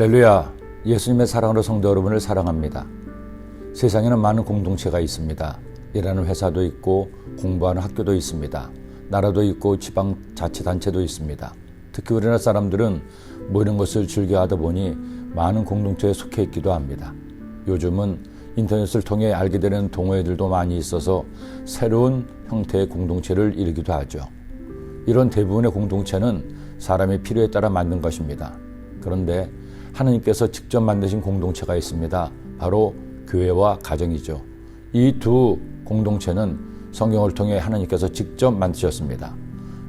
할렐루야, 예수님의 사랑으로 성도 여러분을 사랑합니다. 세상에는 많은 공동체가 있습니다. 일하는 회사도 있고 공부하는 학교도 있습니다. 나라도 있고 지방자치단체도 있습니다. 특히 우리나라 사람들은 모이는 것을 즐겨하다 보니 많은 공동체에 속해 있기도 합니다. 요즘은 인터넷을 통해 알게 되는 동호회들도 많이 있어서 새로운 형태의 공동체를 이루기도 하죠. 이런 대부분의 공동체는 사람의 필요에 따라 만든 것입니다. 그런데 하나님께서 직접 만드신 공동체가 있습니다. 바로 교회와 가정이죠. 이 두 공동체는 성경을 통해 하나님께서 직접 만드셨습니다.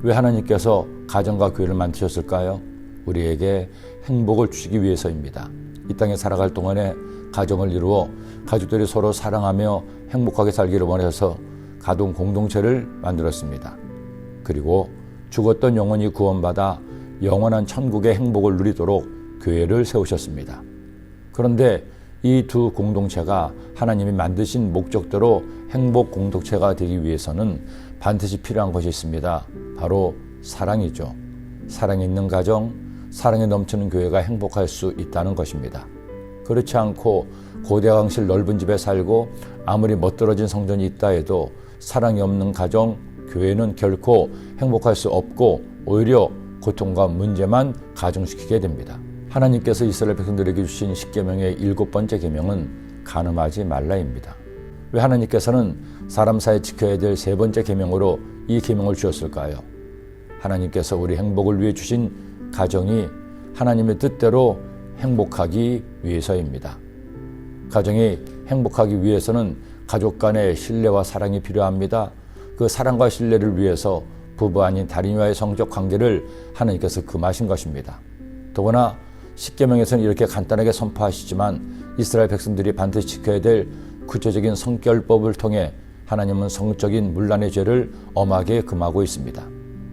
왜 하나님께서 가정과 교회를 만드셨을까요? 우리에게 행복을 주시기 위해서입니다. 이 땅에 살아갈 동안에 가정을 이루어 가족들이 서로 사랑하며 행복하게 살기를 원해서 가동 공동체를 만들었습니다. 그리고 죽었던 영혼이 구원받아 영원한 천국의 행복을 누리도록 교회를 세우셨습니다. 그런데 이 두 공동체가 하나님이 만드신 목적대로 행복 공동체가 되기 위해서는 반드시 필요한 것이 있습니다. 바로 사랑이죠. 사랑이 있는 가정, 사랑에 넘치는 교회가 행복할 수 있다는 것입니다. 그렇지 않고 고대강실 넓은 집에 살고 아무리 멋들어진 성전이 있다 해도 사랑이 없는 가정, 교회는 결코 행복할 수 없고 오히려 고통과 문제만 가중시키게 됩니다. 하나님께서 이스라엘 백성들에게 주신 십계명의 7번째 계명은 간음하지 말라입니다. 왜 하나님께서는 사람 사이에 지켜야 될 3번째 계명으로 이 계명을 주셨을까요? 하나님께서 우리 행복을 위해 주신 가정이 하나님의 뜻대로 행복하기 위해서입니다. 가정이 행복하기 위해서는 가족 간의 신뢰와 사랑이 필요합니다. 그 사랑과 신뢰를 위해서 부부 아닌 달인과의 성적 관계를 하나님께서 금하신 것입니다. 더구나 십계명에서는 이렇게 간단하게 선포하시지만 이스라엘 백성들이 반드시 지켜야 될 구체적인 성결법을 통해 하나님은 성적인 문란의 죄를 엄하게 금하고 있습니다.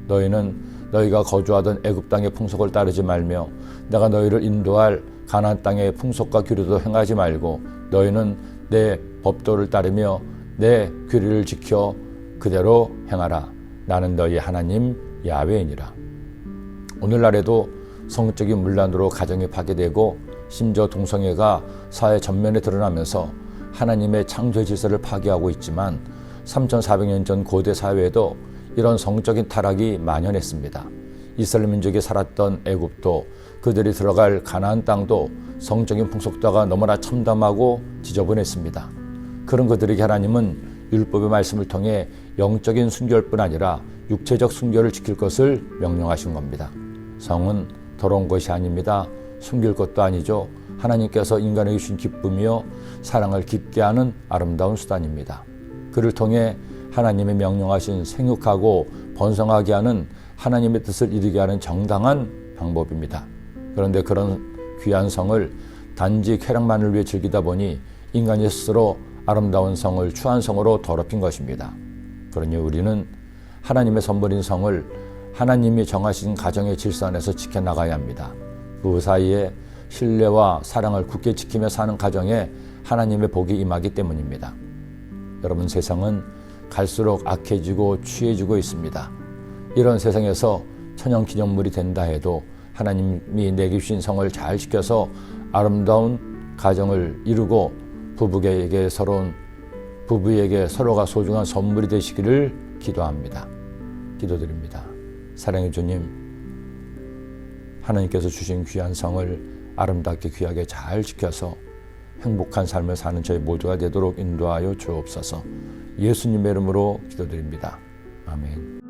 너희는 너희가 거주하던 애굽 땅의 풍속을 따르지 말며 내가 너희를 인도할 가나안 땅의 풍속과 규례도 행하지 말고 너희는 내 법도를 따르며 내 규례를 지켜 그대로 행하라. 나는 너희 하나님 야훼이니라. 오늘날에도 성적인 문란으로 가정이 파괴되고 심지어 동성애가 사회 전면에 드러나면서 하나님의 창조의 질서를 파괴하고 있지만 3400년 전 고대 사회에도 이런 성적인 타락이 만연했습니다. 이스라엘 민족이 살았던 애굽도 그들이 들어갈 가나안 땅도 성적인 풍속도가 너무나 참담하고 지저분했습니다. 그런 그들에게 하나님은 율법의 말씀을 통해 영적인 순결뿐 아니라 육체적 순결을 지킬 것을 명령하신 겁니다. 성은 더러운 것이 아닙니다. 숨길 것도 아니죠. 하나님께서 인간에게 주신 기쁨이요 사랑을 깊게 하는 아름다운 수단입니다. 그를 통해 하나님의 명령하신 생육하고 번성하게 하는 하나님의 뜻을 이루게 하는 정당한 방법입니다. 그런데 그런 귀한 성을 단지 쾌락만을 위해 즐기다 보니 인간이 스스로 아름다운 성을 추한 성으로 더럽힌 것입니다. 그러니 우리는 하나님의 선물인 성을 하나님이 정하신 가정의 질서 안에서 지켜나가야 합니다. 그 사이에 신뢰와 사랑을 굳게 지키며 사는 가정에 하나님의 복이 임하기 때문입니다. 여러분, 세상은 갈수록 악해지고 취해지고 있습니다. 이런 세상에서 천연기념물이 된다 해도 하나님이 내게 주신 성을 잘 지켜서 아름다운 가정을 이루고 부부에게 서로가 소중한 선물이 되시기를 기도합니다. 기도드립니다. 사랑의 주님, 하나님께서 주신 귀한 성을 아름답게 귀하게 잘 지켜서 행복한 삶을 사는 저희 모두가 되도록 인도하여 주옵소서. 예수님의 이름으로 기도드립니다. 아멘.